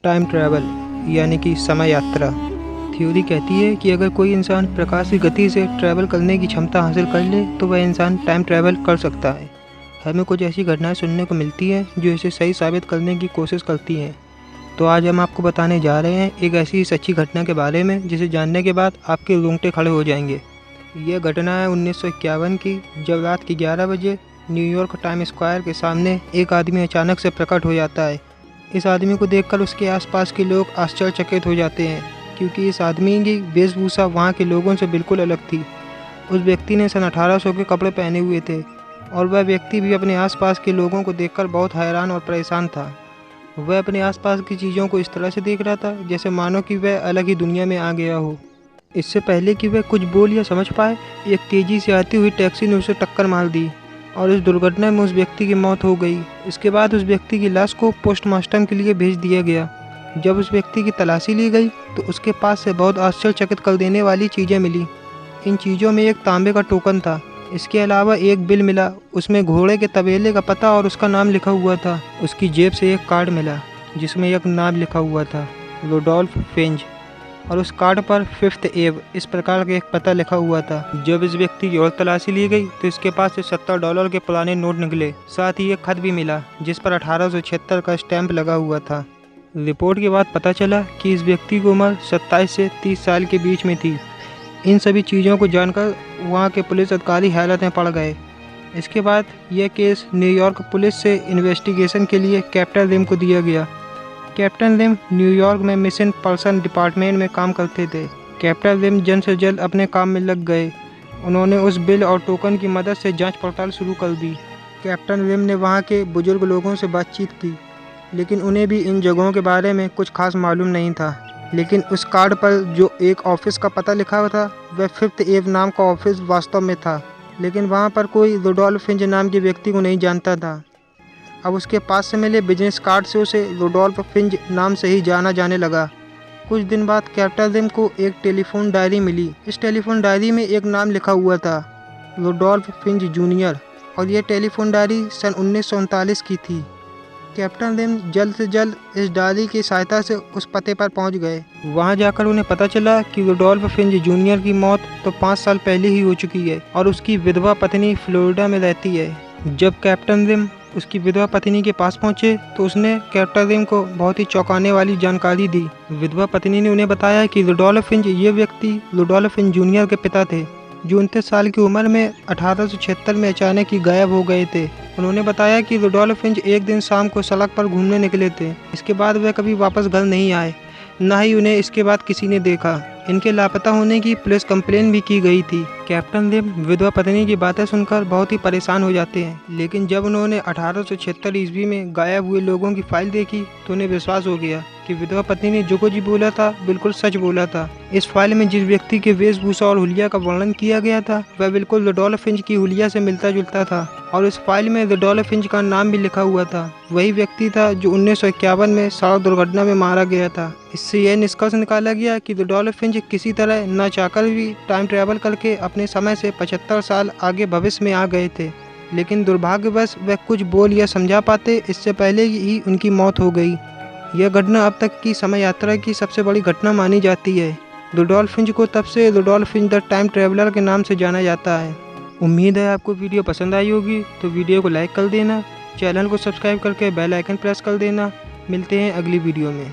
Time travel यानी कि समय यात्रा थ्योरी कहती है कि अगर कोई इंसान प्रकाश की गति से ट्रैवल करने की क्षमता हासिल कर ले तो वह इंसान टाइम ट्रैवल कर सकता है। हमें कुछ ऐसी घटनाएं सुनने को मिलती हैं जो इसे सही साबित करने की कोशिश करती हैं। तो आज हम आपको बताने जा रहे हैं एक ऐसी सच्ची घटना के बारे में जिसे जानने के बाद आपके रोंगटे खड़े हो जाएंगे। यह घटना है 1951 की, जब रात के 11 बजे न्यूयॉर्क टाइम स्क्वायर के सामने एक आदमी अचानक से प्रकट हो जाता है। इस आदमी को देखकर उसके आसपास के लोग आश्चर्यचकित हो जाते हैं, क्योंकि इस आदमी की वेशभूषा वहाँ के लोगों से बिल्कुल अलग थी। उस व्यक्ति ने सन 1800 के कपड़े पहने हुए थे और वह व्यक्ति भी अपने आसपास के लोगों को देखकर बहुत हैरान और परेशान था। वह अपने आसपास की चीज़ों को इस तरह से देख रहा था जैसे मानो कि वह अलग ही दुनिया में आ गया हो। इससे पहले कि वह कुछ बोल या समझ पाए, एक तेज़ी से आती हुई टैक्सी ने उसे टक्कर मार दी और इस दुर्घटना में उस व्यक्ति की मौत हो गई। इसके बाद उस व्यक्ति की लाश को पोस्टमार्टम के लिए भेज दिया गया। जब उस व्यक्ति की तलाशी ली गई तो उसके पास से बहुत आश्चर्यचकित कर देने वाली चीज़ें मिली। इन चीज़ों में एक तांबे का टोकन था। इसके अलावा एक बिल मिला, उसमें घोड़े के तबेले का पता और उसका नाम लिखा हुआ था। उसकी जेब से एक कार्ड मिला जिसमें एक नाम लिखा हुआ था, रुडोल्फ फिंच, और उस कार्ड पर 5th एव इस प्रकार का एक पता लिखा हुआ था। जब इस व्यक्ति की और तलाशी ली गई तो इसके पास से $70 के पुराने नोट निकले। साथ ही एक खत भी मिला जिस पर 1876 का स्टैंप लगा हुआ था। रिपोर्ट के बाद पता चला कि इस व्यक्ति की उम्र 27 से 30 साल के बीच में थी। इन सभी चीज़ों को जानकर वहाँ के पुलिस अधिकारी हैरत में पड़ गए। इसके बाद यह केस न्यूयॉर्क पुलिस से इन्वेस्टिगेशन के लिए कैप्टन रिम को दिया गया। कैप्टन रिम न्यूयॉर्क में मिसिंग पर्सन डिपार्टमेंट में काम करते थे। कैप्टन रिम जल्द से जल्द अपने काम में लग गए। उन्होंने उस बिल और टोकन की मदद से जांच पड़ताल शुरू कर दी। कैप्टन रिम ने वहां के बुजुर्ग लोगों से बातचीत की, लेकिन उन्हें भी इन जगहों के बारे में कुछ खास मालूम नहीं था। लेकिन उस कार्ड पर जो एक ऑफिस का पता लिखा हुआ था वह 5th एव नाम का ऑफिस वास्तव में था, लेकिन वहाँ पर कोई रुडोल्फ फिंच नाम के व्यक्ति को नहीं जानता था। अब उसके पास से मिले बिजनेस कार्ड से उसे रुडोल्फ फिंच नाम से ही जाना जाने लगा। कुछ दिन बाद कैप्टन रिम को एक टेलीफोन डायरी मिली। इस टेलीफोन डायरी में एक नाम लिखा हुआ था, रुडोल्फ फिंच जूनियर, और यह टेलीफोन डायरी सन 1939 की थी। कैप्टन रिम जल्द से जल्द इस डायरी की सहायता से उस पते पर पहुंच गए। वहां जाकर उन्हें पता चला कि रुडोल्फ फिंच जूनियर की मौत तो 5 साल पहले ही हो चुकी है और उसकी विधवा पत्नी फ्लोरिडा में रहती है। जब कैप्टन रिम उसकी विधवा पत्नी के पास पहुंचे तो उसने कैप्टन रिम को बहुत ही चौंकाने वाली जानकारी दी। विधवा पत्नी ने उन्हें बताया कि रुडोल्फ फिंच ये व्यक्ति रुडोल्फ फिंच जूनियर के पिता थे, जो 29 साल की उम्र में 1876 में अचानक ही गायब हो गए थे। उन्होंने बताया कि रुडोल्फ फिंच एक दिन शाम को सड़क पर घूमने निकले थे। इसके बाद वह कभी वापस घर नहीं आए, न ही उन्हें इसके बाद किसी ने देखा। इनके लापता होने की पुलिस कंप्लेन भी की गई थी। कैप्टन रिम विधवा पत्नी की बातें सुनकर बहुत ही परेशान हो जाते हैं, लेकिन जब उन्होंने 1876 ईस्वी में गायब हुए लोगों की फाइल देखी तो उन्हें विश्वास हो गया कि विधवा पत्नी ने जो कुछ बोला था बिल्कुल सच बोला था। इस फाइल में जिस व्यक्ति के वेशभूषा और हुलिया का वर्णन किया गया था वह बिल्कुल रुडोल्फ फिंच की हुलिया से मिलता जुलता था, और इस फाइल में रुडोल्फ फिंच का नाम भी लिखा हुआ था। वही व्यक्ति था जो 1951 में सड़क दुर्घटना में मारा गया था। इससे यह निष्कर्ष निकाला गया कि रुडोल्फ फिंच किसी तरह न चाहकर भी टाइम ट्रैवल करके अपने समय से 75 साल आगे भविष्य में आ गए थे, लेकिन दुर्भाग्यवश वह कुछ बोल या समझा पाते इससे पहले ही उनकी मौत हो गई। यह घटना अब तक की समय यात्रा की सबसे बड़ी घटना मानी जाती है। रुडोल्फ फिंच को तब से Rudolph Finch the time traveller के नाम से जाना जाता है। उम्मीद है आपको वीडियो पसंद आई होगी, तो वीडियो को लाइक कर देना, चैनल को सब्सक्राइब करके बेल आइकन प्रेस कर देना। मिलते हैं अगली वीडियो में।